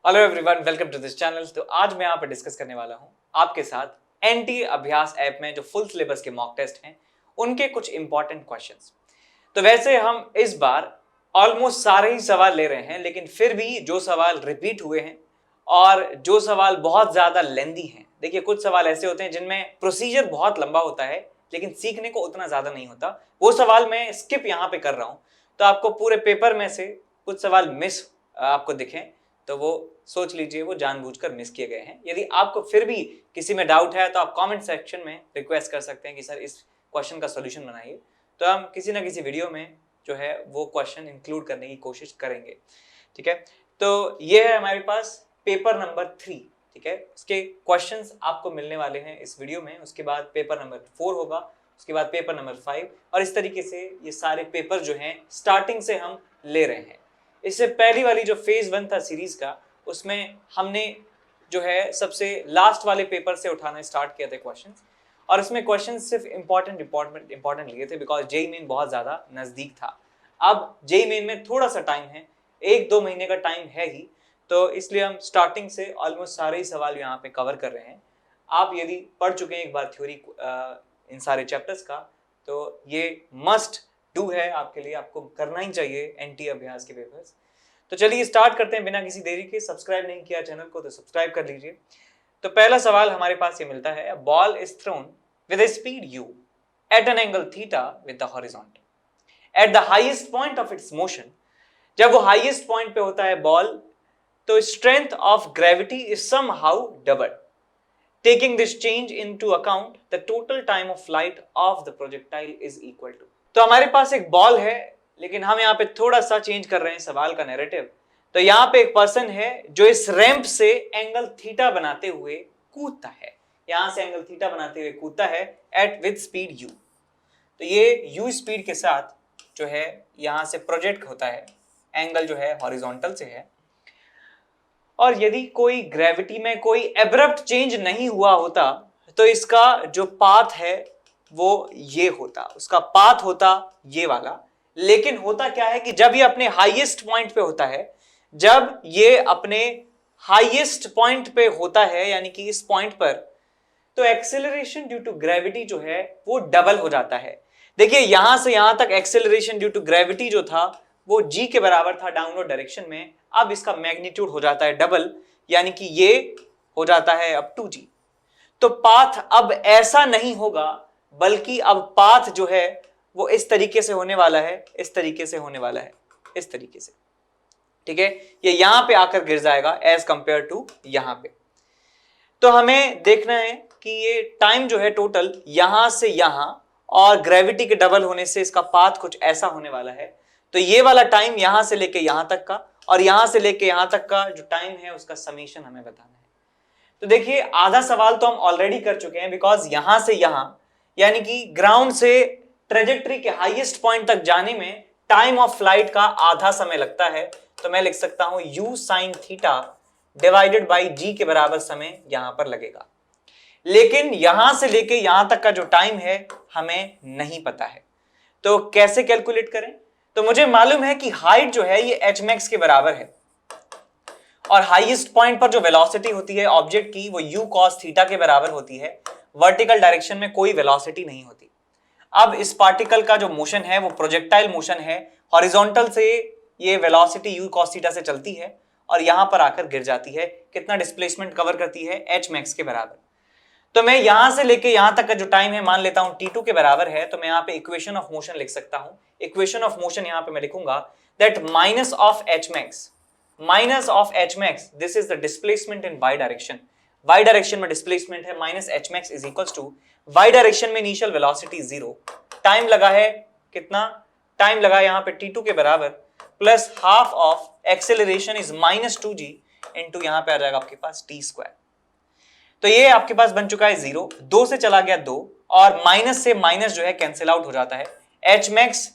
Hello everyone, welcome to this channel. तो आज मैं यहाँ पर डिस्कस करने वाला हूँ आपके साथ एनटी अभ्यास ऐप में जो फुल सिलेबस के मॉक टेस्ट हैं उनके कुछ इंपॉर्टेंट क्वेश्चंस। तो वैसे हम इस बार ऑलमोस्ट सारे ही सवाल ले रहे हैं, लेकिन फिर भी जो सवाल रिपीट हुए हैं और जो सवाल बहुत ज्यादा लेंदी हैं, देखिए कुछ सवाल ऐसे होते हैं जिनमें प्रोसीजर बहुत लंबा होता है लेकिन सीखने को उतना ज्यादा नहीं होता, वो सवाल मैं स्किप यहाँ पे कर रहा हूँ। तो आपको पूरे पेपर में से कुछ सवाल मिस आपको दिखें तो वो सोच लीजिए वो जानबूझकर मिस किए गए हैं। यदि आपको फिर भी किसी में डाउट है तो आप कमेंट सेक्शन में रिक्वेस्ट कर सकते हैं कि सर इस क्वेश्चन का सॉल्यूशन बनाइए, तो हम किसी ना किसी वीडियो में जो है वो क्वेश्चन इंक्लूड करने की कोशिश करेंगे। ठीक है, तो ये है हमारे पास पेपर नंबर 3। ठीक है, उसके क्वेश्चंस आपको मिलने वाले हैं इस वीडियो में। उसके बाद पेपर नंबर 4 होगा, उसके बाद पेपर नंबर 5, और इस तरीके से ये सारे पेपर जो हैं स्टार्टिंग से हम ले रहे हैं। इससे पहली वाली जो फेज 1 था सीरीज का, उसमें हमने जो है सबसे लास्ट वाले पेपर से उठाना स्टार्ट किया था क्वेश्चंस, और इसमें क्वेश्चंस सिर्फ इंपॉर्टेंट लिए थे बिकॉज जेईई मेन बहुत ज्यादा नजदीक था। अब जेईई मेन में थोड़ा सा टाइम है, 1-2 महीने का टाइम है ही, तो इसलिए हम स्टार्टिंग से ऑलमोस्ट सारे ही सवाल यहाँ पे कवर कर रहे हैं। आप यदि पढ़ चुके हैं एक बार थ्योरी इन सारे चैप्टर्स का, तो ये मस्ट डू है आपके लिए, आपको करना ही चाहिए एनटी अभ्यास के पेपर्स। तो चलिए स्टार्ट करते हैं बिना किसी देरी के। सब्सक्राइब नहीं किया चैनल को तो सब्सक्राइब कर लीजिए। तो पहला सवाल हमारे पास ये मिलता है, ball is thrown with a speed u at an angle theta with the horizontal at the highest point of its motion. जब वो हाईएस्ट पॉइंट पे होता है बॉल, तो strength of gravity is somehow double. Taking this change into account the total time of flight of the projectile is equal to. तो हमारे पास एक ball है, लेकिन हम यहाँ पे थोड़ा सा चेंज कर रहे हैं सवाल का नैरेटिव। तो यहाँ पे एक पर्सन है जो इस रैंप से एंगल थीटा बनाते हुए कूदता है, यहां से एंगल थीटा बनाते हुए कूदता है एट विद स्पीड u। तो ये u स्पीड के साथ जो है यहां से प्रोजेक्ट होता है, एंगल जो है हॉरिजॉन्टल से है। और यदि कोई ग्रेविटी में कोई एब्रप्ट चेंज नहीं हुआ होता तो इसका जो पाथ है वो ये होता, उसका पाथ होता ये वाला। लेकिन होता क्या है कि जब ये अपने हाईएस्ट पॉइंट पे होता है, जब ये अपने हाईएस्ट पॉइंट पे होता है यानी कि इस पॉइंट पर, तो एक्सेलरेशन ड्यू टू ग्रेविटी जो है वो डबल हो जाता है। देखिए यहां से यहां तक एक्सेलरेशन ड्यू टू ग्रेविटी जो था वो g के बराबर था डाउनवर्ड डायरेक्शन में, अब इसका मैग्नीट्यूड हो जाता है डबल, यानी कि ये हो जाता है अब 2g। तो पाथ अब ऐसा नहीं होगा, बल्कि अब पाथ जो है वो इस तरीके से होने वाला है, इस तरीके से होने वाला है, इस तरीके से। ठीक है, ये यहां पे आकर गिर जाएगा एज कंपेयर टू यहां पे। तो हमें देखना है कि ये टाइम जो है टोटल यहां से यहां और ग्रेविटी के डबल होने से इसका पाथ कुछ ऐसा होने वाला है। तो ये वाला टाइम यहां से लेके यहां तक का और यहां से लेके यहां तक का जो टाइम है उसका समीशन हमें बताना है। तो देखिए आधा सवाल तो हम ऑलरेडी कर चुके हैं, बिकॉज यहां से यहां यानी कि ग्राउंड से ट्रेजेक्टरी के हाईएस्ट पॉइंट तक जाने में टाइम ऑफ फ्लाइट का आधा समय लगता है। तो मैं लिख सकता हूं u sine theta divided by g के बराबर समय यहां पर लगेगा। लेकिन यहां से लेके यहां तक का जो टाइम है हमें नहीं पता है, तो कैसे कैलकुलेट करें? तो मुझे मालूम है कि हाइट जो है ये h मैक्स के बराबर है और हाईएस्ट पॉइंट पर जो वेलोसिटी होती है ऑब्जेक्ट की वो u cos थीटा के बराबर होती है। वर्टिकल डायरेक्शन में कोई वेलोसिटी नहीं होती। अब इस पार्टिकल का जो मोशन है वो प्रोजेक्टाइल मोशन है, हॉरिजॉन्टल से ये वेलोसिटी u cos थीटा से चलती है और यहां पर आकर गिर जाती है। कितना डिस्प्लेसमेंट कवर करती है? h मैक्स के बराबर। तो मैं यहां से लेके यहां तक का जो टाइम है मान लेता हूं t2 के बराबर है, तो मैं यहां पे इक्वेशन ऑफ मोशन लिख सकता हूं। इक्वेशन ऑफ मोशन यहां पे मैं लिखूंगा that minus of h max this is the displacement in y direction. y direction में डिस्प्लेसमेंट है minus h max is equals to y direction में इनिशियल वेलोसिटी 0, टाइम लगा है कितना? टाइम लगा यहां पे t2 के बराबर plus half of acceleration is minus 2g into यहां पे आ जाएगा आपके पास t स्क्वायर। तो ये आपके पास बन चुका है 0, 2 से चला गया 2 और माइनस से माइनस जो है कैंसिल आउट हो जाता है। h मैक्स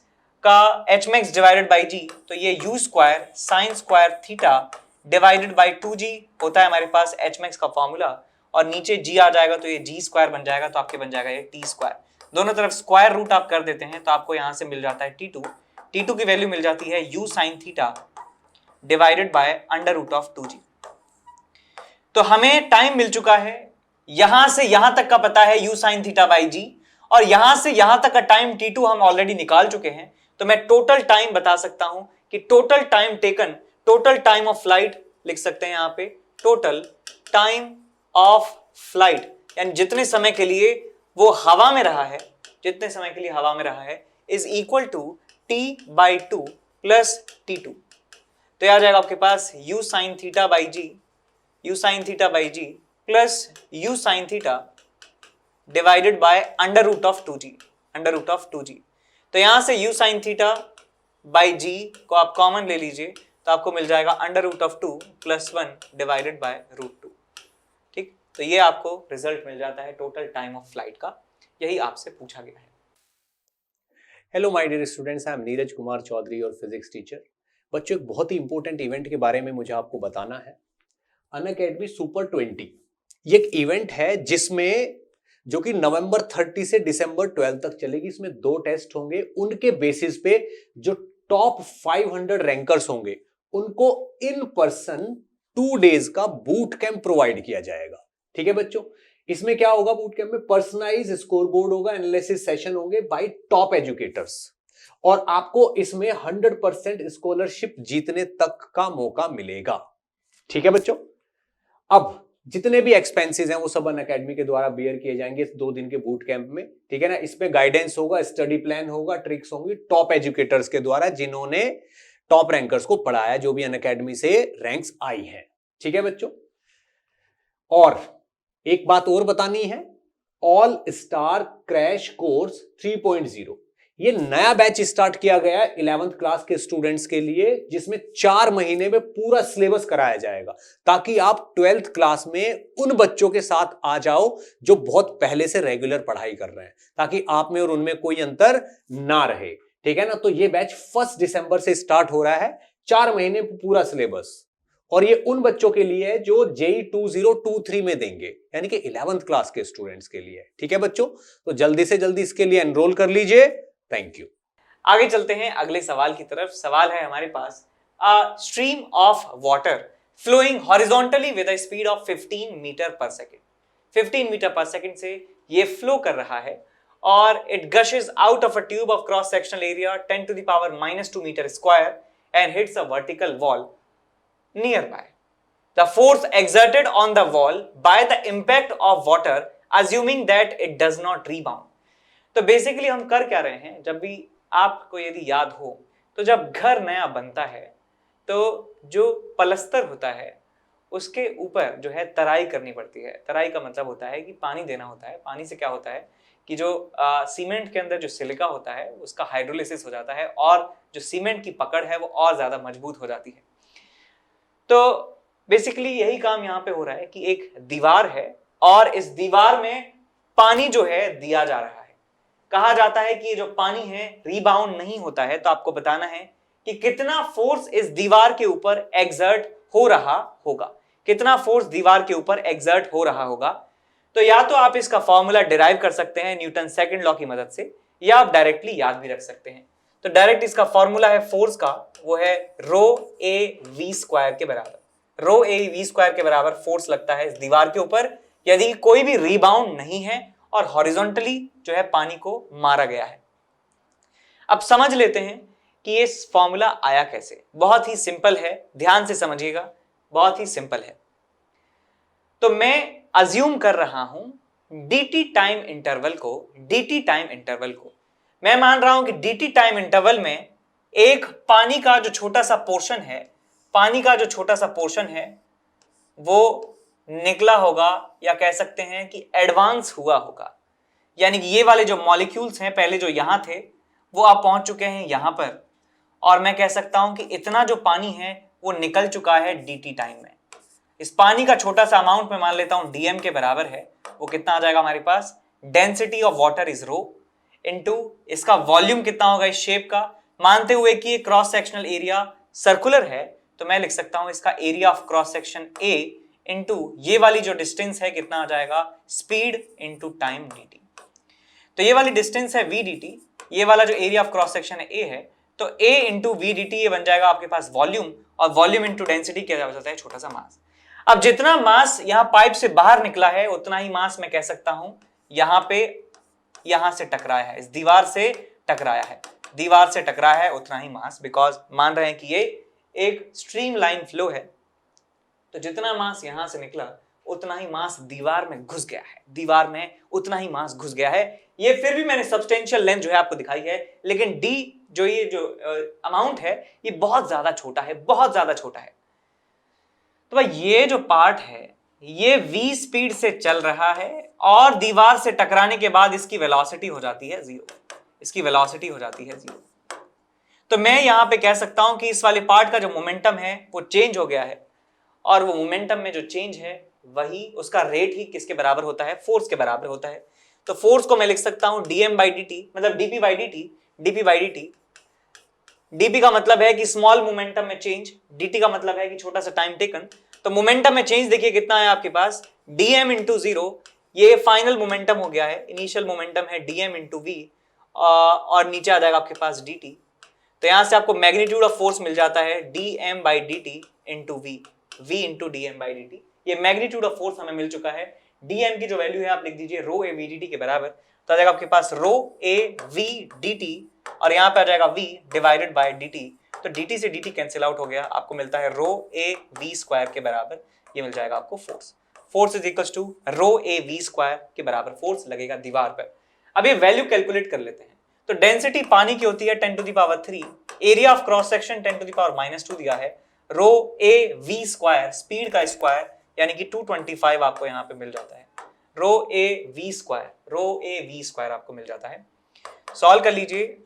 का h max divided by g, तो ये u square sine square theta divided by 2g होता है हमारे पास h मैक्स का फॉर्मूला, और नीचे g आ जाएगा तो ये g स्क्वायर बन जाएगा, तो आपके बन जाएगा ये t स्क्वायर। दोनों तरफ स्क्वायर रूट आप कर देते हैं तो आपको यहां से मिल जाता है t2 की वैल्यू मिल जाती है u sine theta divided by under root of 2g। तो हमें टाइम मिल चुका है, यहां से यहां तक का पता है u sin थीटा बाई जी, और यहां से यहां तक का टाइम t2 हम ऑलरेडी निकाल चुके हैं। तो मैं टोटल टाइम बता सकता हूं कि total time taken, total time of flight लिख सकते हैं यहां पे, टोटल टाइम ऑफ फ्लाइट, यानी जितने समय के लिए वो हवा में रहा है, जितने समय के लिए हवा में रहा है, is equal to t/2 plus t2। तो यह आ जाएगा आपके पास u sin theta by g plus u sin theta divided by under root of 2g। तो यहां से u sin theta by g को आप कॉमन ले लीजिए, तो आपको मिल जाएगा under root of 2 plus 1 divided by root 2। ठीक, तो ये आपको रिजल्ट मिल जाता है टोटल टाइम ऑफ फ्लाइट का, यही आपसे पूछा गया है। Hello my dear students, I am Neeraj Kumar Chaudhary और फिजिक्स टीचर। बच्चों, एक बहुत ही इंपॉर्टेंट इवेंट के बारे में मुझे आपको बताना है। अनअकैडमी सुपर 20 ये एक इवेंट है जिसमें जो कि नवंबर 30 से दिसंबर 12 तक चलेगी। इसमें 2 टेस्ट होंगे, उनके बेसिस पे जो टॉप 500 रैंकर्स होंगे उनको इन पर्सन 2 डेज का बूट कैंप प्रोवाइड किया जाएगा। ठीक है बच्चों, इसमें क्या होगा? बूट कैंप में पर्सनलाइज स्कोर बोर्ड होगा, एनालिसिस सेशन होंगे बाय टॉप एजुकेटर्स, और आपको इसमें 100% स्कॉलरशिप जीतने तक का मौका मिलेगा। ठीक है बच्चों, अब जितने भी एक्सपेंसेस हैं वो सब अनअकैडमी के द्वारा बियर किए जाएंगे इस 2 दिन के बूट कैंप में। ठीक है ना, इसमें गाइडेंस होगा, स्टडी प्लान होगा, ट्रिक्स होंगी टॉप एजुकेटर्स के द्वारा जिन्होंने टॉप रैंकर्स को पढ़ाया, जो भी अनअकैडमी से रैंक्स आई है। ठीक है बच्चों, और एक बात और बतानी है, ऑल स्टार क्रैश कोर्स 3.0 ये नया बैच स्टार्ट किया गया है 11th क्लास के स्टूडेंट्स के लिए, जिसमें 4 महीने में पूरा सिलेबस कराया जाएगा, ताकि आप 12th क्लास में उन बच्चों के साथ आ जाओ जो बहुत पहले से रेगुलर पढ़ाई कर रहे हैं, ताकि आप में और उनमें कोई अंतर ना रहे। ठीक है ना, तो ये बैच 1 दिसंबर से स्टार्ट हो रहा है, 4 महीने पूरा सिलेबस, और ये उन बच्चों के लिए है जो JEE 2023 में देंगे, यानी कि 11th क्लास के स्टूडेंट्स के लिए। ठीक है बच्चों, तो जल्दी से जल्दी इसके लिए एनरोल कर लीजिए। Thank you. आगे चलते हैं अगले सवाल की तरफ। सवाल है हमारे पास, a stream of water flowing horizontally with a speed of 15 metre per second. 15 metre per second से ये फ्लो कर रहा है, और it gushes out of a tube of cross sectional area 10 to the power -2 metre square and hits a vertical wall nearby. The force exerted on the wall by the impact of water, assuming that it does not rebound. तो basically हम कर क्या रहे हैं, जब भी आपको यदि याद हो, तो जब घर नया बनता है तो जो पलस्तर होता है उसके ऊपर जो है तराई करनी पड़ती है। तराई का मतलब होता है कि पानी देना होता है। पानी से क्या होता है कि जो सीमेंट के अंदर जो सिलिका होता है उसका हाइड्रोलिसिस हो जाता है, और जो सीमेंट की पकड़ है वो और ज्यादा मजबूत हो जाती है। तो बेसिकली यही काम यहां पे हो रहा है कि एक दीवार है, और इस दीवार में पानी जो है दिया जा रहा है। कहा जाता है कि जो पानी है रीबाउंड नहीं होता है, तो आपको बताना है कि कितना फोर्स इस दीवार के ऊपर एग्जर्ट हो रहा होगा, कितना फोर्स दीवार के ऊपर एग्जर्ट हो रहा होगा। तो या तो आप इसका फॉर्मूला डिराइव कर सकते हैं न्यूटन सेकंड लॉ की मदद से, या आप डायरेक्टली याद भी रख सकते हैं। तो डायरेक्ट इसका फॉर्मूला है फोर्स का, वो है रो ए वी स्क्वायर के बराबर। रो ए वी स्क्वायर के बराबर फोर्स लगता है इस दीवार के ऊपर यदि कोई भी रीबाउंड नहीं है और हॉरिजॉन्टली जो है पानी को मारा गया है। अब समझ लेते हैं कि ये फॉर्मूला आया कैसे। बहुत ही सिंपल है, ध्यान से समझिएगा, बहुत ही सिंपल है। तो मैं अज्यूम कर रहा हूं dt टाइम इंटरवल को मैं मान रहा हूं कि dt टाइम इंटरवल में एक पानी का जो छोटा सा पोर्शन है वो निकला होगा, या कह सकते हैं कि एडवांस हुआ होगा। यानी कि ये वाले जो मॉलिक्यूल्स हैं पहले जो यहां थे वो अब पहुंच चुके हैं यहां पर, और मैं कह सकता हूं कि इतना जो पानी है वो निकल चुका है dt टाइम में। इस पानी का छोटा सा अमाउंट मैं मान लेता हूं dm के बराबर है। वो कितना आ जाएगा हमारे पास, density of water is rho, into इसका वॉल्यूम कितना होगा इस शेप का। मानते हुए कि ये क्रॉस सेक्शनल एरिया सर्कुलर है, तो मैं लिख सकता हूं इसका area of cross section a into ये वाली जो डिस्टेंस है कितना आ जाएगा, स्पीड इनटू टाइम dt। तो ये वाली डिस्टेंस है v dt, ये वाला जो एरिया ऑफ क्रॉस सेक्शन है a है, तो a इंटू v dt ये बन जाएगा आपके पास वॉल्यूम, और वॉल्यूम इंटू डेंसिटी क्या जाता है, छोटा सा मास। अब जितना मास यहां पाइप से बाहर निकला है उतना ही मास मैं कह सकता हूं यहां पे यहां से टकराया है, इस दीवार से टकराया है, दीवार से टकराया है उतना ही मास, बिकॉज मान रहे हैं कि ये एक स्ट्रीम लाइन फ्लो है, तो जितना मास यहां से निकला उतना ही मास दीवार में घुस गया है, दीवार में उतना ही मास घुस गया है। ये फिर भी मैंने सब्सटेंशियल लेंथ जो है आपको दिखाई है, लेकिन डी जो ये जो अमाउंट है ये बहुत ज्यादा छोटा है, बहुत ज्यादा छोटा है। तो भाई ये जो पार्ट है ये v स्पीड से चल रहा है और दीवार से टकराने के बाद इसकी वेलोसिटी हो जाती है 0, इसकी वेलोसिटी हो जाती है 0। तो मैं यहां पे कह सकता हूं कि इस वाले पार्ट का जो मोमेंटम है वो चेंज हो गया है, और वो मोमेंटम में जो चेंज है वही उसका रेट ही किसके बराबर होता है, फोर्स के बराबर होता है। तो फोर्स को मैं लिख सकता हूं dm/dt, मतलब dp/dt। dp का मतलब है कि स्मॉल मोमेंटम में चेंज, dt का मतलब है कि छोटा सा टाइम टेकन। तो मोमेंटम में चेंज देखिए कितना है आपके पास, dm इंटू 0, ये फाइनल मोमेंटम हो गया है, इनिशियल मोमेंटम है dm इंटू v, और नीचे आ जाएगा आपके पास dt। तो यहां से आपको मैग्नीट्यूड ऑफ फोर्स मिल जाता है dm/dt into v into dm/dt। ये मैग्नीट्यूड ऑफ फोर्स हमें मिल चुका है। dm की जो वैल्यू है आप लिख दीजिए रो ए वी डी टी के बराबर, तो आ जाएगा आपके पास रो ए वी डी टी, और यहां पे आ जाएगा v डिवाइडेड बाय dt। तो dt से dt कैंसिल आउट हो गया, आपको मिलता है रो ए वी स्क्वायर के बराबर, ये मिल जाएगा आपको force. Force is equals to rho a v square के बराबर फोर्स लगेगा दीवार पर। अब ये वैल्यू कैलकुलेट कर लेते हैं। तो डेंसिटी पानी की होती है 10⁻3, एरिया ऑफ क्रॉस सेक्शन 10⁻⁻2 दिया है, रो ए वी स्क्वायर स्पीड का स्क्वायर यानी कि 225 आपको यहां पे मिल जाता है, रो ए वी स्क्वायर आपको मिल जाता है। सॉल्व कर लीजिए,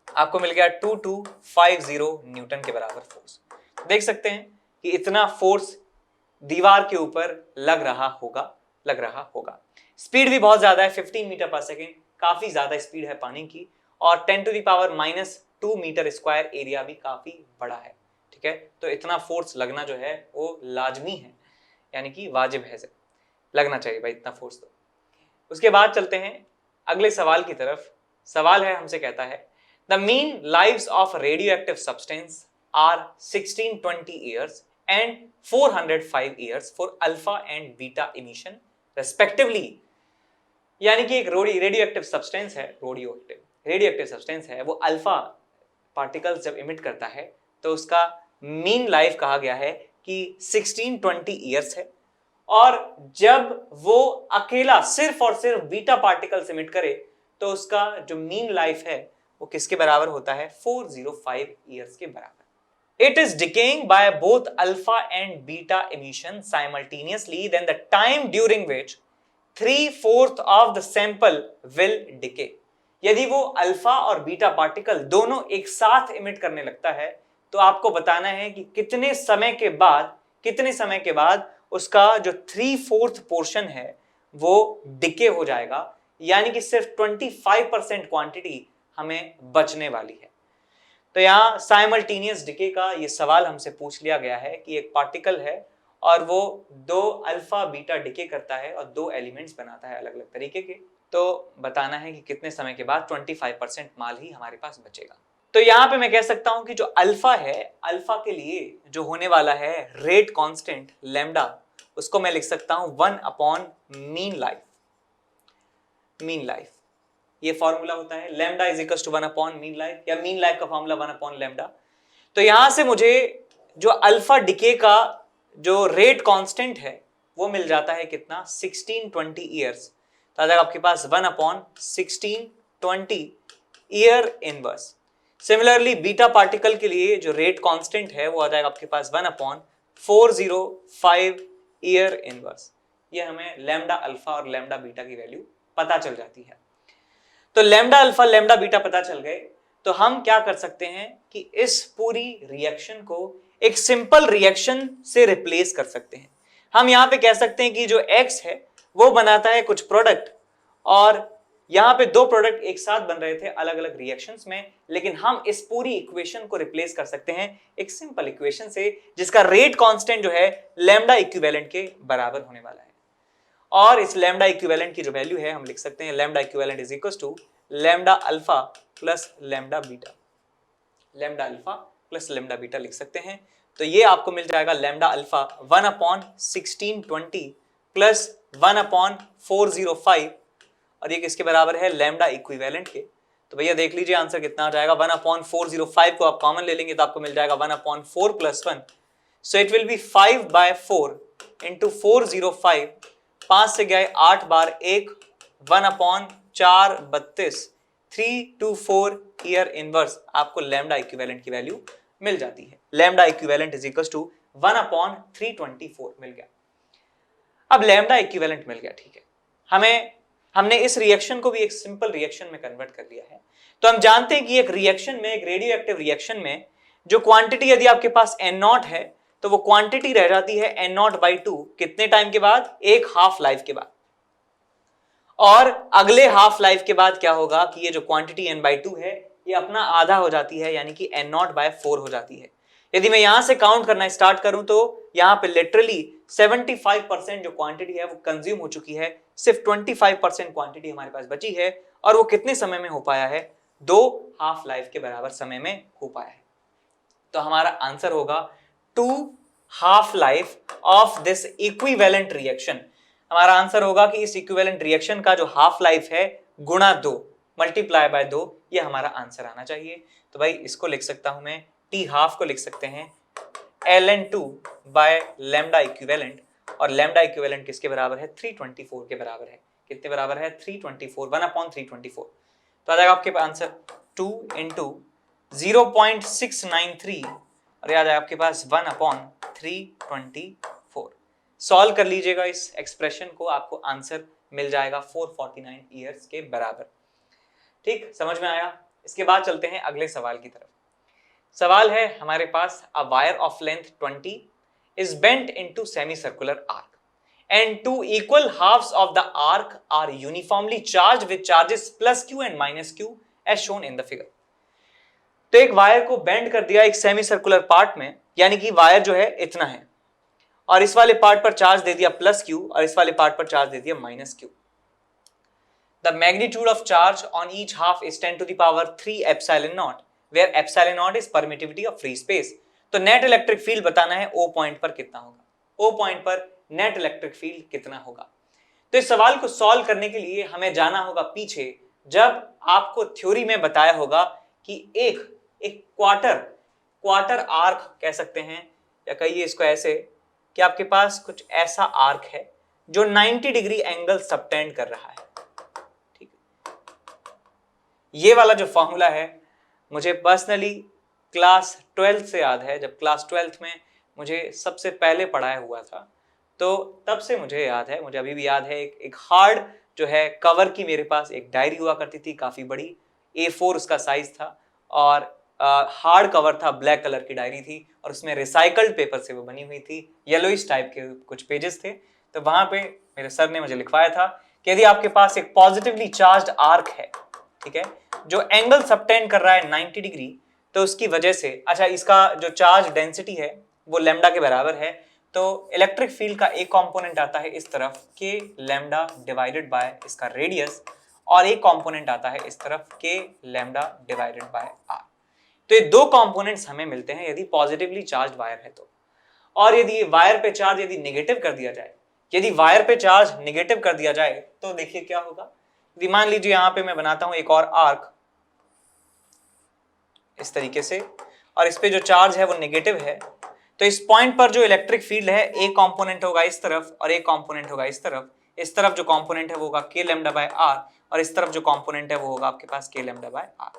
आपको मिल गया 2250 न्यूटन के बराबर फोर्स। देख सकते हैं कि इतना फोर्स दीवार के ऊपर लग रहा होगा। स्पीड भी बहुत ज्यादा है, 15 मीटर पर सेकेंड, काफी ज्यादा स्पीड है पानी की, और 10⁻⁻2 मीटर स्क्वायर एरिया भी काफी बड़ा है। ठीक है, तो इतना फोर्स लगना जो है वो लाजमी है, यानी कि वाजिब है, लगना चाहिए भाई इतना फोर्स। तो उसके बाद चलते हैं अगले सवाल की तरफ। सवाल है, हमसे कहता है the mean lives of radioactive substance are 1620 years and 405 years for alpha and beta emission respectively. यानी कि एक रेडियोएक्टिव सब्सटेंस है, रेडियोएक्टिव सब्सटेंस है, वो अल्फा पार्टिकल्स जब इमिट करता है तो उसका मीन लाइफ कहा गया है कि 1620 ईयर्स है, और जब वो अकेला सिर्फ और सिर्फ बीटा पार्टिकल्स इमिट करे तो उसका जो मीन लाइफ है वो किसके बराबर होता है, 405 ईयर्स के बराबर। It is decaying by both alpha and beta emission simultaneously, then the time during which 3/4 of the sample will decay. यदि वो अल्फा और बीटा पार्टिकल दोनों एक साथ इमिट करने लगता है तो आपको बताना है कि कितने समय के बाद उसका जो 3/4 पोर्शन है वो डिके हो जाएगा, यानी कि सिर्फ 25% क्वांटिटी हमें बचने वाली है। तो यहां साइमल्टेनियस डिके का ये सवाल हमसे पूछ लिया गया है कि एक पार्टिकल है और वो 2 अल्फा बीटा डिके करता है और 2 एलिमेंट्स बनाता है अलग अलग तरीके के, तो बताना है कि कितने समय के बाद 25% माल ही हमारे पास बचेगा। तो यहां पे मैं कह सकता हूं कि जो अल्फा है, अल्फा के लिए जो होने वाला है रेट कांस्टेंट लैम्डा, उसको मैं लिख सकता हूं 1/मीन लाइफ। ये फॉर्मूला होता है लैम्डा इज इक्वल टू 1/मीन लाइफ, या मीन लाइफ का फॉर्मूला 1/लैम्डा। तो यहां से मुझे जो अल्फा डिके का जो रेट कांस्टेंट है वो मिल जाता है कितना, 1620 ईयर्स। तो आ जाएगा आपके पास 1/1620 year inverse. Similarly beta particle के लिए जो रेट कांस्टेंट है वो आ जाएगा आपके पास 1/405 ईयर इनवर्स। ये हमें लैम्डा अल्फा और लैम्डा बीटा की वैल्यू पता चल जाती है। तो लैम्डा अल्फा लैम्डा बीटा पता चल गए, तो हम क्या कर सकते हैं कि इस पूरी रिएक्शन को एक सिंपल रिएक्शन से रिप्लेस कर सकते हैं। हम यहां पे कह सकते हैं कि जो X है वो बनाता है कुछ प्रोडक्ट, और यहां पे 2 प्रोडक्ट एक साथ बन रहे थे अलग अलग रिएक्शंस में, लेकिन हम इस पूरी इक्वेशन को रिप्लेस कर सकते हैं एक सिंपल इक्वेशन से जिसका रेट कांस्टेंट जो है लैम्डा इक्विवेलेंट के बराबर होने वाला है। और इस लैम्डा इक्विवेलेंट की जो वैल्यू है हम लिख सकते हैं lambda equivalent is equal to lambda alpha plus lambda beta, lambda alpha plus lambda beta लिख सकते हैं। तो ये आपको मिल जाएगा लैम्डा अल्फा 1/1620 प्लस 1/405, और ये किसके बराबर है, लैम्डा इक्विवेलेंट के। तो भैया देख लीजिए आंसर कितना आ जाएगा, 1/405 को आप कॉमन ले लेंगे तो आपको मिल जाएगा 1/4 + 1, so it will be 5/4 into 405, 5 से गए 8 बार 1, 1/4 32, 324 ईयर इनवर्स आपको लैम्डा इक्विवेलेंट की वैल्यू मिल जाती है। Lambda equivalent is equal to 1/324 मिल गया। अब लैम्डा इक्विवेलेंट मिल गया, ठीक है, हमने इस रिएक्शन को भी एक सिंपल रिएक्शन में कन्वर्ट कर लिया है। तो हम जानते हैं कि एक रिएक्शन में, एक रेडियो एक्टिव रिएक्शन में जो क्वांटिटी यदि आपके पास N0 है तो वो क्वांटिटी रह जाती है N0/2 कितने टाइम के बाद, एक हाफ लाइफ के बाद। और अगले हाफ लाइफ के बाद क्या होगा कि ये जो क्वांटिटी N/2 है ये अपना आधा हो जाती है, यानी कि N0/4 हो जाती है। यदि मैं यहां से काउंट करना स्टार्ट करूं तो यहां पे लिटरली 75% जो क्वांटिटी है वो कंज्यूम हो चुकी है, सिर्फ 25% क्वांटिटी हमारे पास बची है, और वो कितने समय में हो पाया है, 2 हाफ लाइफ के बराबर समय में हो पाया है। तो हमारा आंसर होगा 2 half life of this equivalent reaction. हमारा आंसर होगा कि इस इक्विवेलेंट रिएक्शन का जो हाफ लाइफ है गुणा 2 मल्टीप्लाई बाय 2, ये हमारा आंसर आना चाहिए। तो भाई इसको लिख सकता हूं मैं, टी हाफ को लिख सकते हैं ln2 बाय लैम्डा इक्विवेलेंट, और लैम्डा इक्विवेलेंट किसके बराबर है, 324 के बराबर है। कितने बराबर है, 324, 1/324। तो आ जाएगा आपके पास आंसर 2 × 0.693, और याद है आपके पास 1/324। सॉल्व कर लीजिएगा इस एक्सप्रेशन को, आपको आंसर मिल जाएगा 449 ईयर्स के बराबर। ठीक, समझ में आया। इसके बाद चलते हैं अगले सवाल की तरफ। सवाल है हमारे पास, a wire of length 20 is bent into semi circular arc and 2 equal halves of the arc are uniformly charged with charges +q and -q as shown in the figure। तो एक वायर को बेंड कर दिया एक semi circular part में, यानी कि wire जो है इतना है, और इस वाले पार्ट पर चार्ज दे दिया +q और इस वाले पार्ट पर चार्ज दे दिया -q। The magnitude of charge on each half is 10⁻³ ε0 where ε0 is permittivity of free space। तो नेट इलेक्ट्रिक फील्ड बताना है O पॉइंट पर कितना होगा, O पॉइंट पर नेट इलेक्ट्रिक फील्ड कितना होगा। तो इस सवाल को सॉल्व करने के लिए हमें जाना होगा पीछे, जब आपको थ्योरी में बताया होगा कि एक क्वार्टर आर्क कह सकते हैं, या कहिए इसको ऐसे कि आपके पास कुछ ऐसा आर्क है जो 90 डिग्री एंगल सबटेंड कर रहा है। ठीक है, ये वाला जो फॉर्मूला है मुझे पर्सनली क्लास 12th से याद है। जब क्लास 12th में मुझे सबसे पहले पढ़ाया हुआ था तो तब से मुझे याद है, मुझे अभी भी याद है। एक हार्ड जो है कवर की मेरे पास एक डायरी हुआ करती थी, काफ़ी बड़ी, A4 उसका साइज था, और हार्ड कवर था, ब्लैक कलर की डायरी थी, और उसमें रिसाइकल्ड पेपर से वो बनी हुई थी, येलोइश टाइप के कुछ पेजेस थे। तो वहाँ पे मेरे सर ने मुझे लिखवाया था कि यदि आपके पास एक पॉजिटिवली चार्ज्ड आर्क है, ठीक है, जो एंगल सबटेंड कर रहा है 90 डिग्री, तो उसकी वजह से, अच्छा, इसका जो चार्ज डेंसिटी है वो लैम्डा के बराबर है, तो इलेक्ट्रिक फील्ड का एक कंपोनेंट आता है इस तरफ के लैम्डा डिवाइडेड बाय इसका रेडियस, और एक कंपोनेंट आता है इस तरफ के लैम्डा डिवाइडेड बाय आर। तो ये दो कंपोनेंट्स हमें मिलते हैं यदि पॉजिटिवली चार्ज्ड वायर है तो। और यदि वायर पे चार्ज यदि नेगेटिव कर दिया जाए, यदि वायर पे चार्ज नेगेटिव कर दिया जाए तो देखिए क्या होगा। यदि मान लीजिए यहां पे मैं बनाता हूं एक और आर्क इस तरीके से, और इस पे जो चार्ज है वो नेगेटिव है, तो इस पॉइंट पर जो इलेक्ट्रिक फील्ड है एक कंपोनेंट होगा इस तरफ और एक कंपोनेंट होगा इस तरफ। इस तरफ जो कंपोनेंट है वो होगा k लैम्डा बाय r, और इस तरफ जो कंपोनेंट है वो होगा आपके पास k लैम्डा बाय r।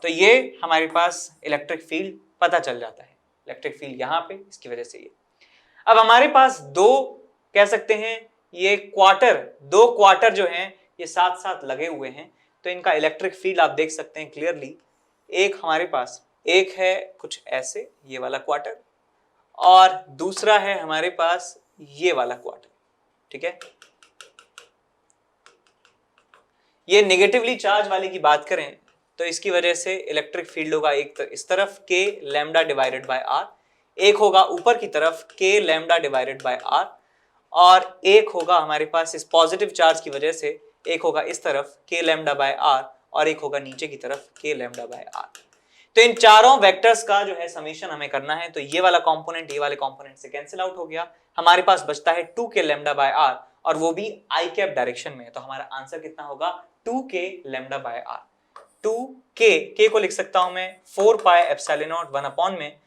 तो ये हमारे पास इलेक्ट्रिक फील्ड पता चल जाता है, इलेक्ट्रिक फील्ड यहाँ पे, इसकी वजह से ये। अब हमारे पास दो कह सकते हैं ये दो क्वार्टर जो हैं ये साथ साथ लगे हुए हैं, तो इनका इलेक्ट्रिक फील्ड आप देख सकते हैं क्लियरली। एक हमारे पास एक है कुछ ऐसे ये वाला क्वार्टर, और दूसरा है हमारे पास ये वाला क्वार्टर, ठीक है। ये नेगेटिवली चार्ज वाले की बात करें तो इसकी वजह से इलेक्ट्रिक फील्ड होगा एक इस तरफ k lambda divided by r, एक होगा ऊपर की तरफ k lambda divided by r, और एक होगा हमारे पास इस पॉजिटिव चार्ज की वजह से एक होगा इस तरफ k लैम्डा बाय r, और एक होगा नीचे की तरफ k लैम्डा बाय r। तो इन चारों वेक्टर्स का जो है समेशन हमें करना है, तो ये वाला कंपोनेंट ये वाले कंपोनेंट से कैंसिल आउट हो गया, हमारे पास बचता है 2k लैम्डा बाय आर, और वो भी आई कैप डायरेक्शन में। तो हमारा आंसर कितना होगा 2k lambda by are. 2k को लिख सकता हूं मैं 4 पाई एप्सिलॉन नॉट 1 अपॉन में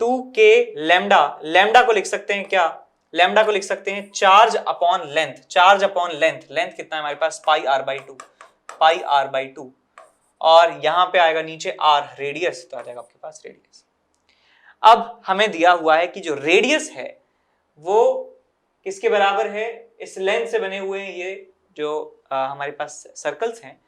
2k लैम्डा, लैम्डा को लिख सकते हैं क्या, लैम्डा को लिख सकते हैं charge upon length, charge upon length, length कितना है हमारे पास pi r by 2, pi r by 2, और यहां पे आएगा नीचे आर रेडियस, तो आ जाएगा आपके पास रेडियस। अब हमें दिया हुआ है कि जो रेडियस है वो किसके बराबर है, इस लेंथ से बने हुए ये जो हमारे पास सर्कल्स हैं,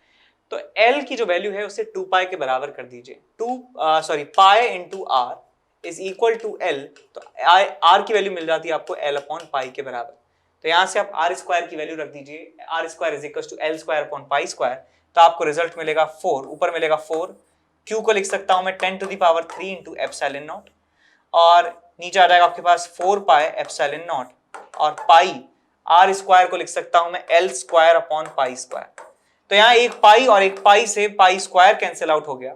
तो L की जो वैल्यू है उसे 2 पाई के बराबर कर दीजिए, pi into r is equal to L, तो R की वैल्यू मिल जाती है आपको L अपॉन पाई के बराबर। तो यहां से आप आर स्क्वायर की वैल्यू रख दीजिए, r square is equal to L square upon pi square, तो आपको रिजल्ट मिलेगा 4, ऊपर मिलेगा 4, Q को लिख सकता हूं मैं 10 to the power 3 into epsilon naught, और नीचे आ जाएगा आपके पास 4 पाई एप्सिलॉन नॉट, और पाई आर स्क्वायर को लिख सकता हूं मैं L square upon pi square. तो यहाँ एक पाई और एक पाई से पाई स्क्वायर कैंसिल आउट हो गया,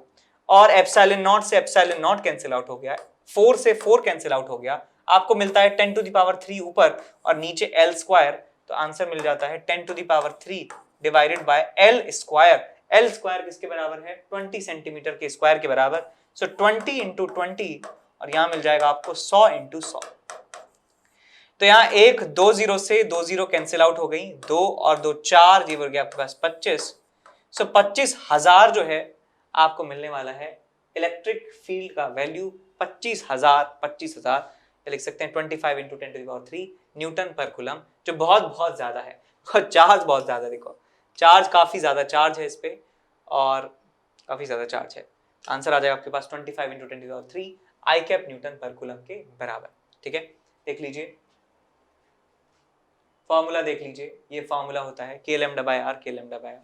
और एप्सिलॉन नॉट से एप्सिलॉन नॉट कैंसिल आउट हो गया, 4 से 4 कैंसिल आउट हो गया, आपको मिलता है 10 टू द पावर 3 ऊपर और नीचे L स्क्वायर, तो आंसर मिल जाता है 10 to the power 3 divided by L square. L square किसके बराबर है 20 सेंटीमीटर के स्क्वायर के बराबर, सो 20 इंटू 20, और यहां मिल जाएगा आपको 100 इंटू 100। तो यहाँ एक 2 जीरो से 2 जीरो कैंसिल आउट हो गई, 2 और 2 4, ये हो गया आपके पास 25, सो 25,000 जो है आपको मिलने वाला है इलेक्ट्रिक फील्ड का वैल्यू 25,000 लिख सकते हैं 25 into 10 to the power 3 newton per coulomb, जो बहुत ज्यादा है, और चार्ज बहुत ज्यादा, देखो चार्ज काफी ज्यादा चार्ज है इस पे, और काफी ज्यादा चार्ज है। आंसर आ जाएगा आपके पास 25 into 10 to the power 3 i cap newton per coulomb के बराबर। ठीक है, देख लीजिए फॉर्मूला, देख लीजिए ये फॉर्मूला होता है k lambda by r, k lambda by r।